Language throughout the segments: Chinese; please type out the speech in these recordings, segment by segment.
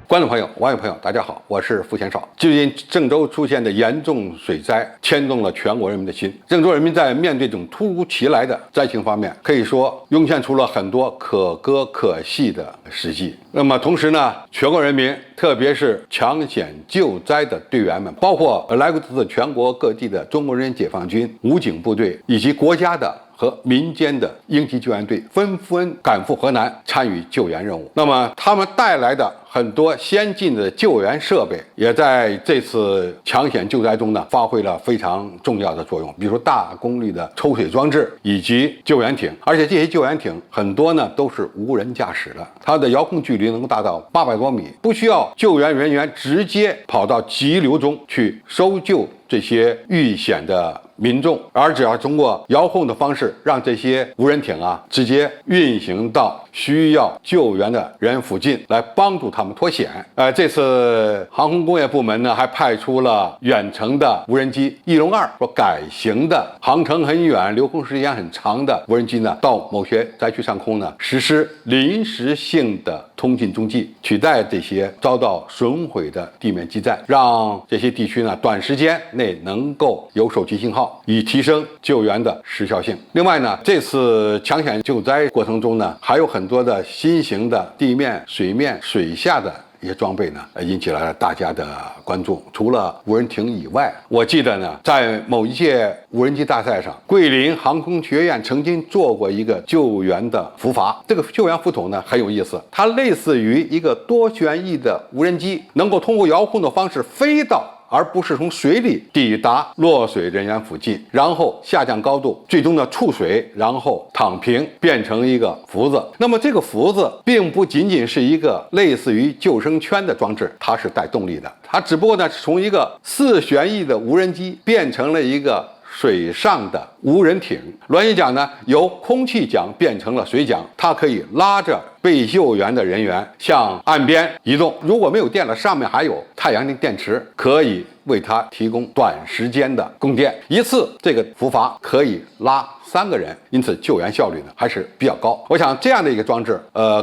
观众朋友、网友朋友，大家好，我是付贤少。最近郑州出现的严重水灾，牵动了全国人民的心。郑州人民在面对这种突如其来的灾情方面，可以说涌现出了很多可歌可泣的事迹。那么同时呢，全国人民，特别是抢险救灾的队员们，包括来自全国各地的中国人民解放军武警部队以及国家的和民间的应急救援队纷纷赶赴河南参与救援任务。那么他们带来的很多先进的救援设备，也在这次抢险救灾中呢发挥了非常重要的作用。比如说大功率的抽水装置以及救援艇，而且这些救援艇很多呢都是无人驾驶的，它的遥控距离能够达到800多米，不需要救援人员直接跑到急流中去搜救这些遇险的民众，而只要通过遥控的方式，让这些无人艇直接运行到需要救援的人附近，来帮助他们脱险。这次航空工业部门呢，还派出了远程的无人机翼龙2，说改型的航程很远、留空时间很长的无人机呢，到某些灾区上空呢，实施临时性的通信中继，取代这些遭到损毁的地面基站，让这些地区呢短时间内能够有手机信号，以提升救援的时效性。另外呢，这次抢险救灾过程中呢，还有很多的新型的地面、水面、水下的一些装备呢，引起了大家的关注。除了无人艇以外，我记得呢，在某一届无人机大赛上，桂林航空学院曾经做过一个救援的浮筏。这个救援浮筒呢很有意思，它类似于一个多旋翼的无人机，能够通过遥控的方式飞到，而不是从水里抵达落水人员附近，然后下降高度，最终呢触水，然后躺平，变成一个浮子。那么这个浮子并不仅仅是一个类似于救生圈的装置，它是带动力的，它只不过呢是从一个4旋翼的无人机变成了一个水上的无人艇。螺旋桨呢由空气桨变成了水桨，它可以拉着被救援的人员向岸边移动。如果没有电了，上面还有太阳能电池，可以为它提供短时间的供电。一次这个浮筏可以拉3个人，因此救援效率呢还是比较高。我想这样的一个装置，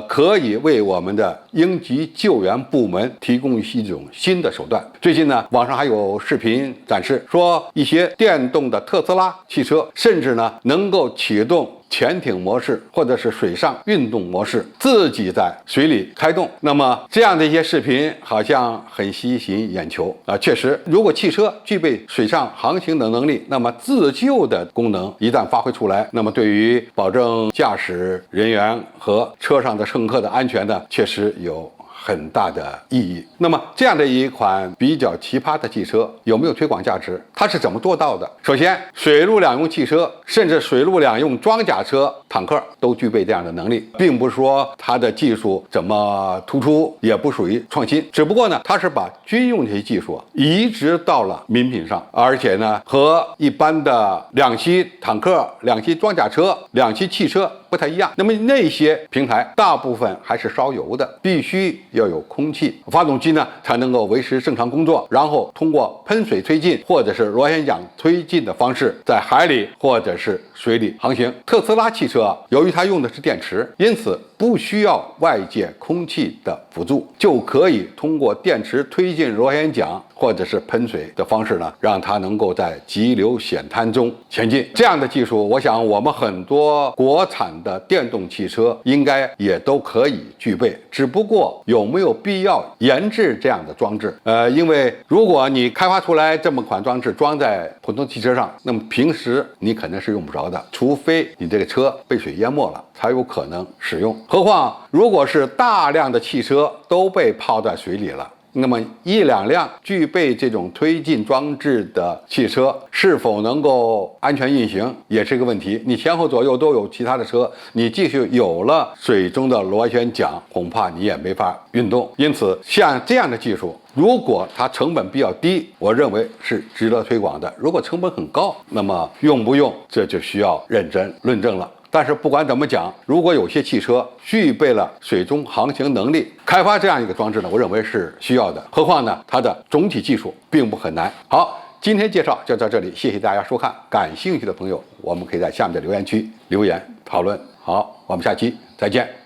可以为我们的应急救援部门提供一种新的手段。最近呢，网上还有视频展示，说一些电动的特斯拉汽车，甚至呢能够启动潜艇模式或者是水上运动模式，自己在水里开动。那么这样的一些视频好像很吸引眼球确实，如果汽车具备水上航行的能力，那么自救的功能一旦发挥出来，那么对于保证驾驶人员和车上的乘客的安全呢，确实有很大的意义。那么这样的一款比较奇葩的汽车有没有推广价值？它是怎么做到的？首先，水陆两用汽车，甚至水陆两用装甲车、坦克都具备这样的能力，并不是说它的技术怎么突出，也不属于创新，只不过呢，它是把军用这些技术移植到了民品上，而且呢，和一般的两栖坦克、两栖装甲车、两栖汽车不太一样。那么那些平台大部分还是烧油的，必须要有空气，发动机呢才能够维持正常工作，然后通过喷水推进或者是螺旋桨推进的方式，在海里或者是水里航行。特斯拉汽车由于它用的是电池，因此不需要外界空气的辅助，就可以通过电池推进螺旋桨或者是喷水的方式呢，让它能够在急流险滩中前进。这样的技术，我想我们很多国产的电动汽车应该也都可以具备，只不过有没有必要研制这样的装置？因为如果你开发出来这么款装置装在普通汽车上，那么平时你肯定是用不着的，除非你这个车被水淹没了，才有可能使用。何况如果是大量的汽车都被泡在水里了，那么1、2辆具备这种推进装置的汽车是否能够安全运行也是一个问题。你前后左右都有其他的车，你即使有了水中的螺旋桨，恐怕你也没法运动。因此像这样的技术，如果它成本比较低，我认为是值得推广的。如果成本很高，那么用不用这就需要认真论证了。但是不管怎么讲，如果有些汽车具备了水中航行能力，开发这样一个装置呢，我认为是需要的。何况呢，它的总体技术并不很难。好，今天介绍就到这里，谢谢大家收看。感兴趣的朋友，我们可以在下面的留言区留言讨论。好，我们下期再见。